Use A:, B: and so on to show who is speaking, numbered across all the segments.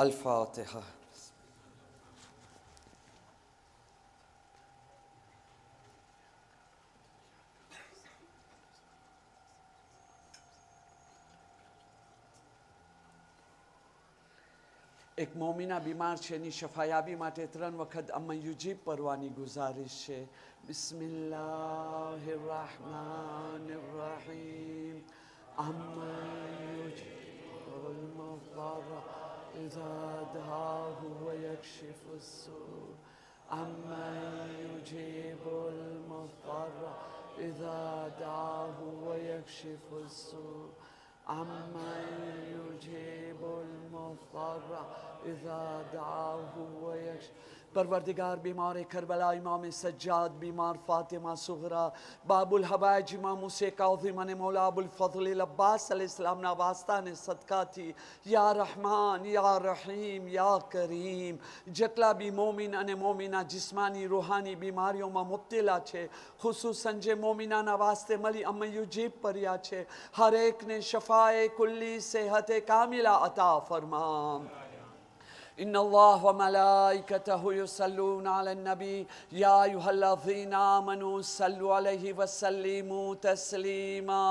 A: अल-फातिहा। एक मोमिना बीमार છે ની શફાયાબી માટે 3 વખત અમ્મા યુજીબ પરવાની ગુજારિશ છે। બિસ્મિલ્લાહિર રહમાનિર રહીમ। અમ્મા યુજીબુલ મુضطر إذا دعاه ويكشف السوء أما يجيب المضطر إذا دعاه ويكشف السوء أما يجيب المضطر إذا دعاه ويكشف। परवरदिगार बीमार करबला इमाम सज्जाद बीमार फातिमा सुगरा बाबुल हवाज इमाम मुसे काज़िम ने मौला अबुल फज़ल अब्बास अलैहिस्सलाम ना वास्ता ने सदका थी। या रहमान या रहीम या करीम जटला भी मोमिन अने मोमिना जिस्मानी रूहानी बीमारियों में मुब्तला है खुसूसन जे मोमिना ना वास्ते मली अम्मा युजीब पर्या है। हर एक ने शफाए कुल्ली सेहत कामिला अता फरमा। इन्नल्लाह व मलाइकतहु युसल्लूना अलन नबी या अय्युहल्लज़ीना आमनू सल्लु अलैहि व सल्लिमू तस्लीमा।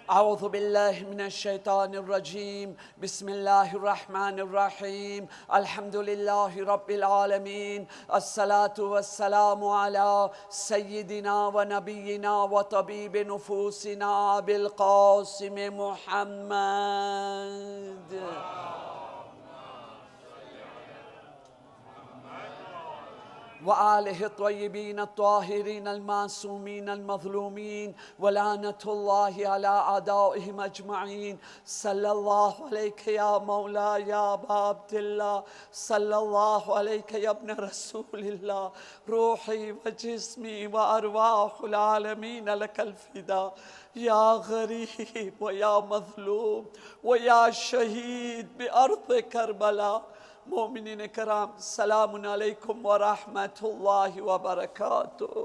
A: अऊज़ु बिल्लाहि मिनश शैतानिर रजीम। बिस्मिल्लाहिर रहमानिर रहीम। अल्हम्दुलिल्लाहि रब्बिल आलमीन। अस्सलातु वस्सलामु अला सय्यिदिना व नबिय्यिना व तबीबि नुफूसिना अबिल क़ासिम मुहम्मद। وآله الطيبين الطاهرين المعصومين المظلومين ولعنة الله على أعدائهم أجمعين। صلى الله عليك يا مولاي يا أبا عبد الله، صلى الله عليك يا ابن رسول الله، روحي وجسمي وأرواح العالمين لك الفداء يا غريب ويا مظلوم ويا شهيد بأرض كربلاء। मोमिनीन कराम सलामुन अलैकुम व रहमतुल्लाहि व बरकातुहू।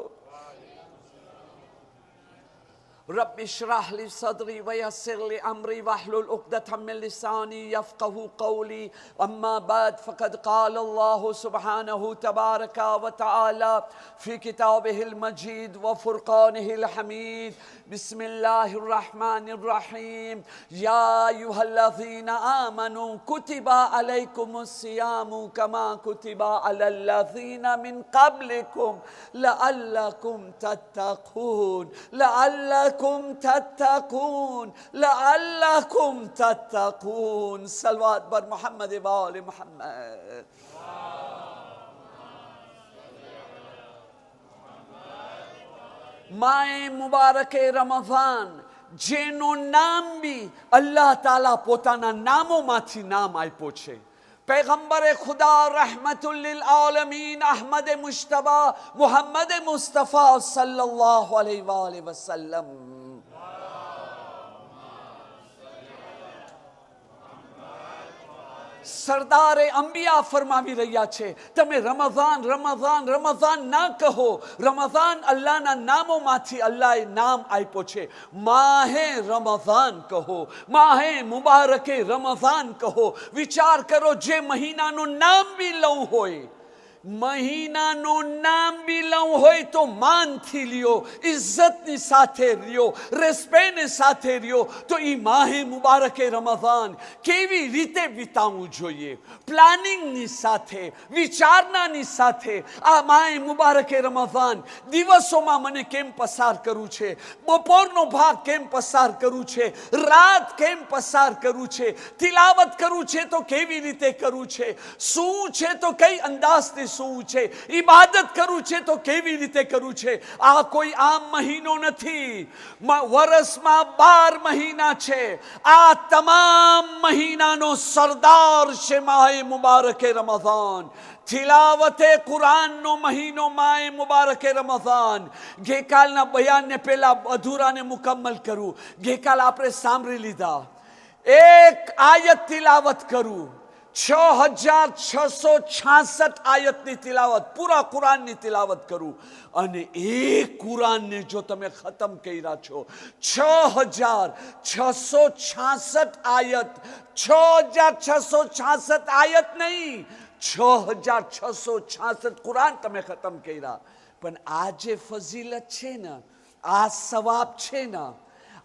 A: रब्बि इश्रह ली सदरी व यस्सिर ली अमरी वहलुल उक़दतम मिन लिसानी यफ़क़हू क़ौली। अम्मा बाद फ़क़द क़ाल अल्लाहु सुब्हानहु तबारक व तआला फ़ी किताबिहिल मजीद व फ़ुरक़ानिहिल हमीद। बिस्मिल्लाहिर रहमानिर रहीम। या अय्युहल्लज़ीना आमनू कुतिबा अलैकुमुस सियामु कमा कुतिबा अलल लज़ीना मिन क़ब्लिकुम लअल्लकुम तत्तक़ून लअल्लकुम तत्तक़ून लअल्लकुम तत्तक़ून। सलवात बर मोहम्मद व आले मोहम्मद। माए मुबारक रमज़ान जेनो नाम भी अल्लाह ताला पोताना नामो माथी नाम आप्यो छे। पैगंबर खुदा रहमतुल लिल आलमीन अहमद मुश्तबा मुहम्मद मुस्तफ़ा सल्लल्लाहु अलैहि वसल्लम। सरदार अंबिया फरमावी रह्या छे तमे रमज़ान रमज़ान रमज़ान ना कहो। रमज़ान अल्लाह ना नामो माथी अल्लाह नाम आप्यो छे। माहे रमज़ान कहो, माहे मुबारके रमज़ान कहो। विचार करो जे महीना नो नाम भी लऊ होय, महीना नो नाम भी लऊ होय तो मान थी लियो, इज्जत नी साथे रियो, रेस्पेक्ट ने साथे रियो। तो ई माहे मुबारके रमज़ान केवी रीते वितावવું જોઈએ, प्लानिंग नी साथे, विचारना नी साथे। आ माहे मुबारके रमज़ान दिवसों में मने केम पसार करू छे, बपोरनो भाग केम पसार करू छे, रात केम पसार करू छे, तिलावत करू छे तो केवी रीते करू छे, सूं छे तो कई अंदाज थी શું છે, ઇબાદત કરું છે તો કેવી રીતે કરું છે। આ કોઈ આમ મહિનો નથી, વર્ષમાં 12 મહિના છે। આ તમામ મહિનાનો સરદાર છે માહે મુબારકે રમઝાન। तिलावते कुरान नो महीनो माए मुबारके रमज़ान। गईकालना बयान ने पहला अधूरा ने मुकम्मल करूँ। गईकाल आपने सांभળી લીધા। एक आयत तिलावत करूँ, 6666 આયતની તિલાવત, પૂરા કુરાનની તિલાવત કરું, અને એ કુરાનને જો તમે ખતમ કર્યા છો, 6666 આયત, 6666 આયત નહીં, 6666 કુરાન તમે ખતમ કર્યા. પણ આ જે ફઝીલત છે ને, આ સવાબ છે ને,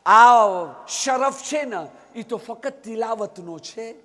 A: આ શરફ છે ને, એ તો ફક્ત તિલાવતનો છે.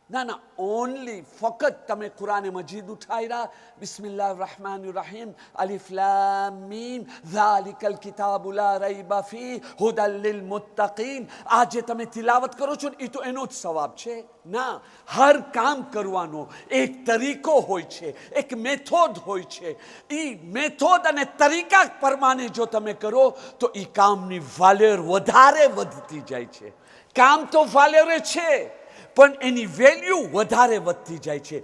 A: ના ના, ઓનલી ફક્ત તમે કુરાને મજીદ ઉઠાવ્યા, બિસ્મિલ્લાહ રહમાન રહીમ, અલિફ લામ મીમ, ઝાલિકલ કિતાબુ લા રૈબા ફી હુદલ લિલ મુત્તકીન, આ જે તમે તિલાવત કરો છો ને, એ તો એનો જ સવાબ છે. ના, હર કામ કરવાનો એક તરીકો હોય છે, એક મેથોડ હોય છે. એ મેથોડ અને તરીકા પ્રમાણે જો તમે કરો તો એ કામની વાલેર વધારે વધતી જાય છે. કામ તો વાલેરે છે, પણ એની વેલ્યુ વધારે વધતી જાય છે.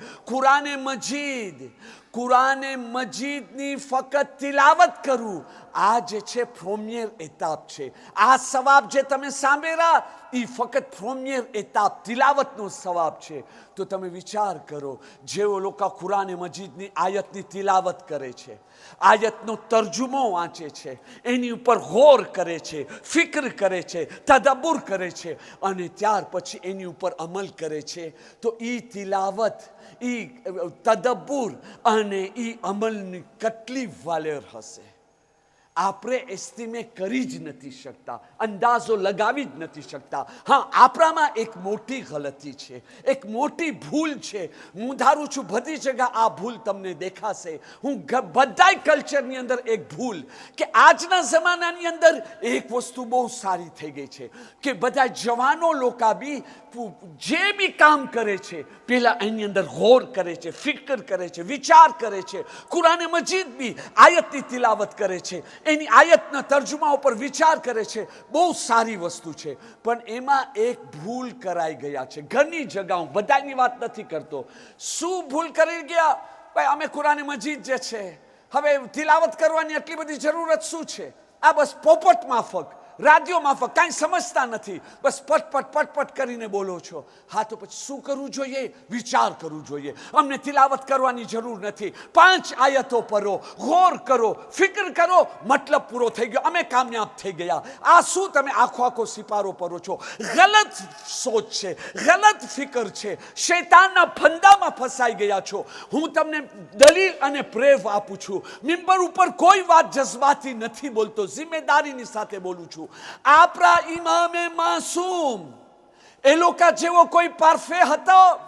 A: કુરાને મજીદની ફક્ત તિલાવત કરવું, આ જે છે પ્રોમિયર એતાપ છે. આ સવાબ જે તમે સાંભળ્યા, એ ફક્ત પ્રોમિયર એતાપ તિલાવતનો સવાબ છે. તો તમે વિચાર કરો, જેઓ લોકો કુરાને મજીદની આયતની તિલાવત કરે છે, આયતનો તર્જુમો વાંચે છે, એની ઉપર ગૌર કરે છે, ફિક્ર કરે છે, તદબ્બુર કરે છે, અને ત્યાર પછી એની ઉપર અમલ કરે છે, તો એ તિલાવત, એ તદબ્બુર અને એ અમલની કેટલી વાલેર હશે, આપણે એસ્ટિમેટ કરી જ નથી શકતા, અંદાજો લગાવી જ નથી શકતા. હા, આપણામાં એક મોટી ગલતી છે, એક મોટી ભૂલ છે. હું ધારું છું બધી જગ્યા આ ભૂલ તમને દેખાશે. હું બધાય કલ્ચરની અંદર એક ભૂલ, કે આજના જમાનાની અંદર એક વસ્તુ બહુ સારી થઈ ગઈ છે, કે બધા જવાનો લોકો બી જે બી કામ કરે છે, પેલા એની અંદર ગૌર કરે છે, ફિકર કરે છે, વિચાર કરે છે. કુરાને મજીદ બી આયતની તિલાવત કરે છે, એની આયતના તર્જુમા ઉપર વિચાર કરે છે. બહુ સારી વસ્તુ છે, પણ એમાં એક ભૂલ કરાઈ ગયા છે. ઘણી જગાઓ, બધાની વાત નથી કરતો. શું ભૂલ કરી ગયા? ભાઈ, અમે કુરાને મજીદ જે છે, હવે તિલાવત કરવાની આટલી બધી જરૂરત શું છે? આ બસ પોપટ માફક, રાડિયો માફક, કાંઈ સમજતા નથી, બસ પટપટ પટપટ કરીને બોલો છો. હા, તો પછી શું કરવું જોઈએ? વિચાર કરવું જોઈએ. અમને તિલાવત કરવાની જરૂર નથી, 5 આયતો પઢો, ગૌર કરો, ફિકર કરો, મતલબ પૂરો થઈ ગયો, અમે કામયાબ થઈ ગયા. આ શું તમે આખો સિપારો પઢો છો? ગલત સોચ છે, ગલત ફિકર છે, શૈતાનના ફંદામાં ફસાઈ ગયા છો. હું તમને દલીલ અને પ્રેવ આપું છું. મિંબર ઉપર કોઈ વાત જજ્બાતી નથી બોલતો, જિમ્મેદારીની સાથે બોલું છું. આપણા ઇમામે માસૂમ એ લોકો જેવો કોઈ પરફે હતો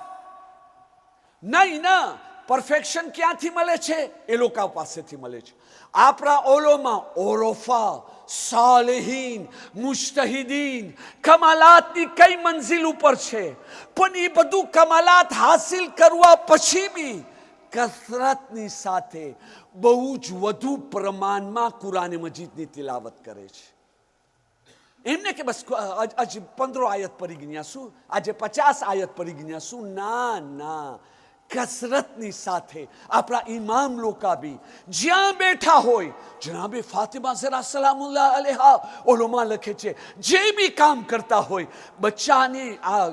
A: નહીં. ના, પરફેક્શન ક્યાંથી મળે છે? એ લોકો પાસેથી મળે છે. આપણા ઓલોમાં ઓરોફા, સાલેહીન, મુજતહિદીન કમાલાતની કઈ મંઝિલ ઉપર છે, પણ એ બધું કમાલાત હાસિલ કરવા પછી બી કસરતની સાથે બહુ જ વધુ પ્રમાણમાં કુરાને મજીદની તિલાવત કરે છે. એમને કે બસ આજે 15 આયત પડી ગયા શું, આજે 50 આયત પડી ગયા શું? ના ના, કસરતની સાથે આપણા ઇમામ લોકો બી જ્યાં બેઠા હોય, જનાબે ફાતિમા ઝરા સલામુલ્લાહ અલૈહા ઓલોમાં લખે છે, જે બી કામ કરતા હોય, બચ્ચાની આ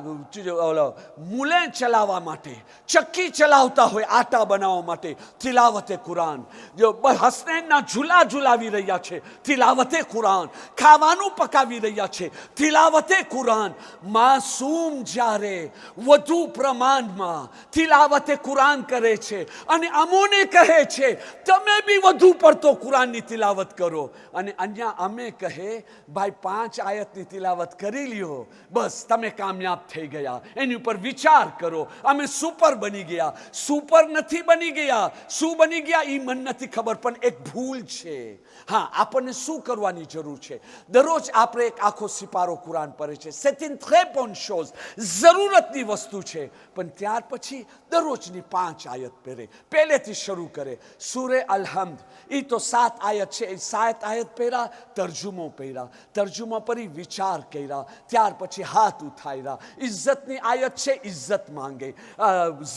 A: મૂલે ચલાવવા માટે, ચક્કી ચલાવતા હોય, આટા બનાવવા માટે, તિલાવતે કુરાન. જો હસનૈનના ઝૂલા ઝુલાવી રહ્યા છે, તિલાવતે કુરાન. ખાવાનું પકાવી રહ્યા છે, તિલાવતે કુરાન. માસૂમ જ્યારે વધુ પ્રમાણમાં તિલાવતે કુરાન કરે છે અને અમોને કહે છે તમે બી વધુ પડતો કુરાનની તિલાવત કરો, અને અહીંયા અમે કહે ભાઈ 5 આયતની તિલાવત કરી લ્યો, બસ તમે કામયાબ થઈ ગયા. એની ઉપર વિચાર કરો. અમે સુપર બની ગયા. સુપર નથી બની ગયા. શું બની ગયા એ મને નથી ખબર, પણ એક ભૂલ છે. હા, આપણને શું કરવાની જરૂર છે? દરરોજ આપણે એક આખો સિપારો કુરાન પડે છે, 7 très bonnes choses, જરૂરતની વસ્તુ છે, પણ ત્યાર પછી દરરોજ દરરોજની 5 આયત પહેરે, પહેલેથી શરૂ કરે. સૂરે અલહમ્દ એ તો 7 આયત છે, એ 7 આયત પહેરા, તર્જુમો પહેરા, તર્જુમા પરી વિચાર કર્યા, ત્યાર પછી હાથ ઉઠાવ્યા. ઇજ્જતની આયત છે, ઇજ્જત માંગે.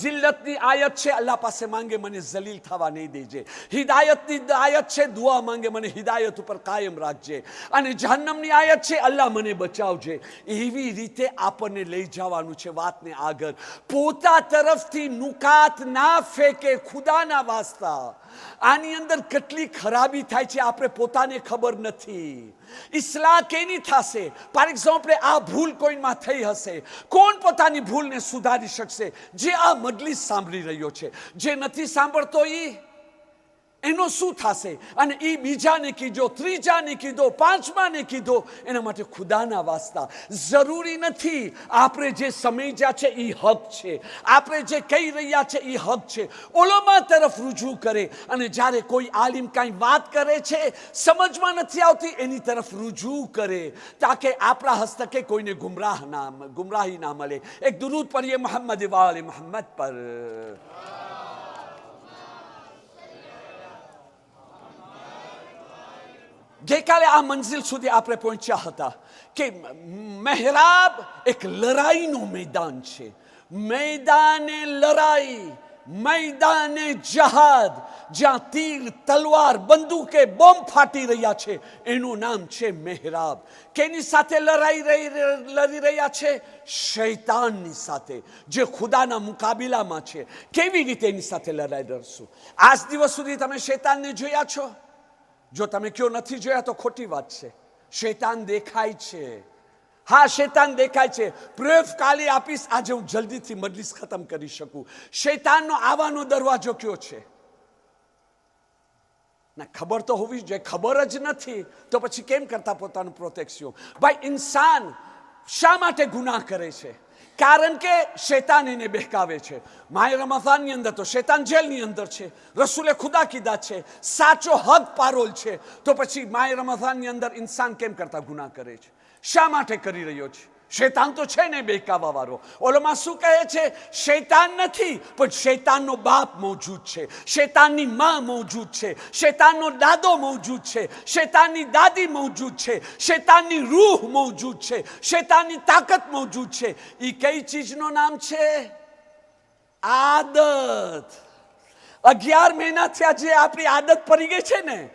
A: જિલ્લતની આયત છે, અલ્લાહ પાસે માંગે મને જલીલ થવા નહીં દેજે. હિદાયતની આયત છે, દુઆ માંગે મને હિદાયત ઉપર કાયમ રાખજે. અને જહન્નમની આયત છે, અલ્લાહ મને બચાવજે. એવી રીતે આપણને લઈ જવાનું છે વાતને આગળ. પોતા તરફથી નુકાત ના ફેંકે, ખુદાના વાસ્તા. આની અંદર કેટલી ખરાબી થાય છે આપણે પોતાને ખબર નથી. ઇસ્લાહ કેની થશે? ફોર એક્ઝામ્પલ, આ ભૂલ કોઈમાં થઈ હશે, કોણ પોતાની ભૂલને સુધારી શકશે? જે આ મજલિસ સાંભળી રહ્યો છે. જે નથી સાંભળતો એનો શું થશે? અને એ બીજાને કીધો, ત્રીજાને કીધો, પાંચમાને કીધો. એના માટે ખુદાના વાસ્તા જરૂરી નથી આપણે જે સમજ્યા છે એ હક છે, આપણે જે કહી રહ્યા છે એ હક છે. ઉલમા તરફ રૂજુ કરે. અને જ્યારે કોઈ આલિમ કાંઈ વાત કરે છે, સમજમાં નથી આવતી, એની તરફ રૂજુ કરે, તાકે આપણા હસ્તકે કોઈને ગુમરાહી ના મળે. એક દુરૂદ પઢીએ મોહમ્મદ વાલે મોહમ્મદ પર. ગઈકાલે આ મંઝિલ સુધી આપણે પહોંચ્યા હતા કે મહેરાબ એક લડાઈનું મેદાન છે. મેદાને લડાઈ, મેદાને જહાદ, જ્યાં તીર, તલવાર, બંદૂકે, બોમ્બ ફાટી રહ્યા છે, એનું નામ છે મહેરાબ. કેની સાથે લડી રહ્યા છે? શૈતાનની સાથે, જે ખુદાના મુકાબલામાં છે. કેવી રીતે એની સાથે લડાઈ લડશું? આજ દિવસ સુધી તમે શૈતાનને જોયા છો? જો તમે કયો નથી જોયા તો ખોટી વાત છે. શૈતાન દેખાય છે. હા, શૈતાન દેખાય છે. પ્રયોગ કાલે આપીશ, આજે હું જલ્દીથી મજલિસ ખતમ કરી શકું. શૈતાનનો આવવાનો દરવાજો કયો છે? ના, ખબર તો હોવી જોઈએ. ખબર જ નથી તો પછી કેમ કરતા પોતાનું પ્રોટેક્શન? ભાઈ, ઇન્સાન શા માટે ગુનાહ કરે છે? કારણ કે શૈતાન એને બહેકાવે છે. માય રમઝાનની અંદર તો શૈતાન જેલની અંદર છે. રસૂલે ખુદા કીધા છે સાચો હક પારોલ છે. તો પછી માય રમઝાનની અંદર ઇન્સાન કેમ કરતા ગુનાહ કરે છે? શા માટે કરી રહ્યો છે? શૈતાન તો છે ને બહેકાવા વાળો. ઓલોમાં શું કહે છે? શૈતાન નથી, પણ શૈતાનનો બાપ મોજૂદ છે, શૈતાનની માં મોજૂદ છે, શૈતાનનો દાદો મોજૂદ છે, શૈતાનની દાદી મોજૂદ છે, શૈતાનની રૂહ મોજૂદ છે, શૈતાનની તાકાત મોજૂદ છે. એ કઈ ચીજનો નામ છે? આદત. 11 મહિના થયા જે આપણી આદત પડી ગઈ છે ને.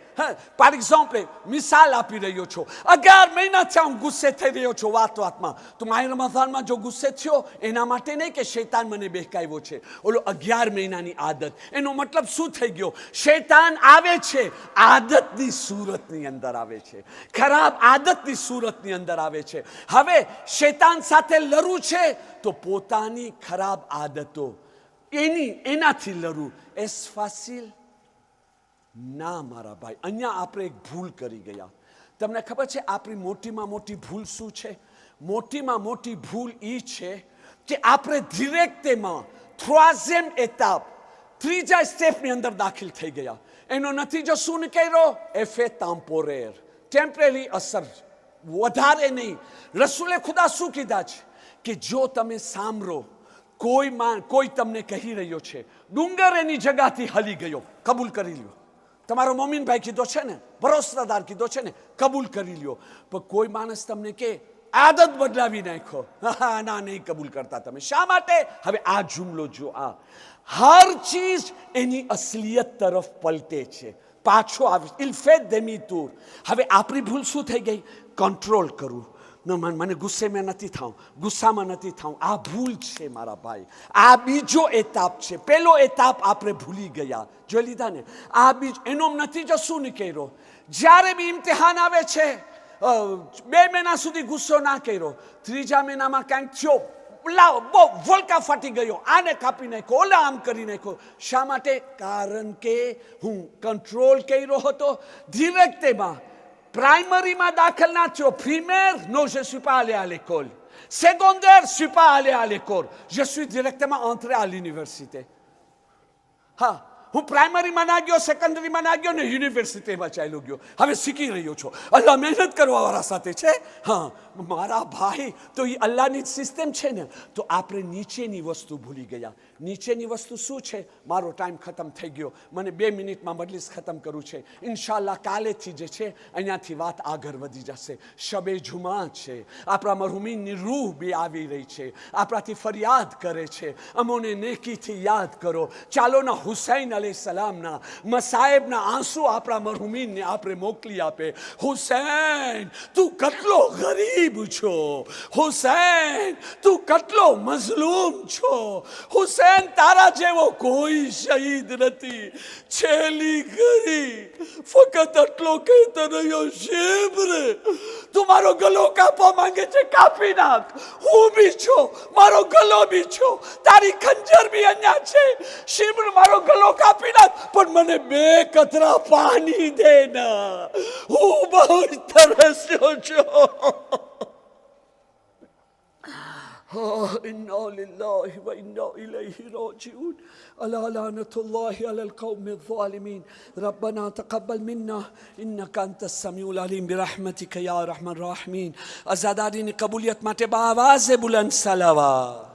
A: ફોર એક્ઝામ્પલ, મિસાલ આપી રહ્યો છો, 11 મહિના થયા હું ગુસ્સે થઈ રહ્યો છું વાતમાં. તો માય રમઝાનમાં જો ગુસ્સે થયો એના માટે નહીં કે શૈતાન મને બહેકાવ્યો છે. ઓલો 11 મહિનાની આદત, એનો મતલબ શું થઈ ગયો? શૈતાન આવે છે, આદતની સુરતની અંદર આવે છે, ખરાબ આદતની સુરતની અંદર આવે છે. હવે શૈતાન સાથે લડવું છે તો પોતાની ખરાબ આદતો એનાથી લડવું. એસ ફાસિલ ના મારા ભાઈ. અહીંયા આપણે એક ભૂલ કરી ગયા. તમને ખબર છે આપણી મોટીમાં મોટી ભૂલ શું છે? મોટીમાં મોટી ભૂલ એ છે કે આપણે ડિરેક્ટમાં ત્રીજા એતાપ, ત્રીજા સ્ટેપની અંદર દાખલ થઈ ગયા. એનો નતીજો શું નીકળ્યો? એફે ટેમ્પોરેર, ટેમ્પરરી અસર, વધારે નહીં. રસૂલે ખુદા શું કીધા છે કે જો તમે સાંભળો, કોઈ તમને કહી રહ્યો છે, ડુંગર એની જગ્યાથી હલી ગયો, કબૂલ કરી લ્યો. તમારો મોમીનભાઈ કીધો છે ને, ભરોસાદાર કીધો છે ને, કબૂલ કરી લ્યો. પણ કોઈ માણસ તમને કે આદત બદલાવી નાખો, ના, નહીં કબૂલ કરતા તમે. શા માટે? હવે આ જુમલો જો, આ હર ચીજ એની અસલિયત તરફ પલટે છે, પાછો આવે. ઇલ્ફેદ દેમી તૂર. હવે આપણી ભૂલ શું થઈ ગઈ? કંટ્રોલ કરવું. મને ગુસ્સેમાં નથી થાઉં, ગુસ્સામાં નથી થાઉં. આ ભૂલ છે મારા ભાઈ. આ બીજો એતાપ છે. પહેલો એતાપ આપણે ભૂલી ગયા, જોઈ લીધા ને. આ એનો નતીજો શું નીકળ્યો? જ્યારે બી ઇમ્તિહાન આવે છે, 2 મહિના સુધી ગુસ્સો ના કર્યો, ત્રીજા મહિનામાં કાંઈક થયો, બહુ વોલ્કા ફાટી ગયો, આને કાપી નાખ્યો, ઓલા આમ કરી નાખ્યો. શા માટે? કારણ કે હું કંટ્રોલ કર્યો હતો. ડિરેક્ટમાં પ્રાઇમરીમાં દાખલ ના થયો. Premier, non je suis pas allé à l'école. Secondaire, je suis pas allé à l'école. Je suis directement entré à l'université. હા, હું પ્રાઇમરીમાં ના ગયો, સેકન્ડરીમાં ના ગયો ને યુનિવર્સિટીમાં ચાલ્યો ગયો. હવે શીખી રહ્યો છો. અલ્લાહ મહેનત કરવાવાળા સાથે છે. હા મારા ભાઈ, તો એ અલ્લાહની સિસ્ટમ છે ને. તો આપણે નીચેની વસ્તુ ભૂલી ગયા. નીચેની વસ્તુ શું છે? મારો ટાઈમ ખતમ થઈ ગયો, મને 2 મિનિટમાં મજલિસ ખતમ કરવું છે. ઇન્શાલ્લાહ કાલેથી જે છે અહીંયાથી વાત આગળ વધી જશે. શબે જુમા છે, આપણા મરહુમીનની રૂહ બી આવી રહી છે, આપણાથી ફરિયાદ કરે છે, અમોને નેકીથી યાદ કરો. ચાલો ના હુસૈન અલૈહિસ્સલામના મસાયબના આંસુ આપણા મરહુમીનને આપણે મોકલી આપે. હુસૈન તું કેટલો ગરીબ છો, હુસૈન તું કેટલો મઝલૂમ છો, હુસૈન તારા જેવો કોઈ શહીદ નથી. છેલ્લી ઘડી ફક્ત એટલો કહેતો રહ્યો, શેબરે તું મારો ગલો કાપવા માંગે છે, કાપી નાખ. હું બી છું, મારો ગલો બી છું, તારી ખંજર બી અહીંયા છે. શિબ્ર મારો ગલો કાપી નાખ, પણ મને 2 કતરા પાણી દે ના, હું બહુ જ તરસ્યો છું. إنا لله وإنا إليه راجعون ألا لعنة الله على القوم الظالمين ربنا تقبل منا إنك أنت السميع العليم برحمتك يا أرحم الراحمين. عزادارین قبولیت માટે با آواز بلند صلوات.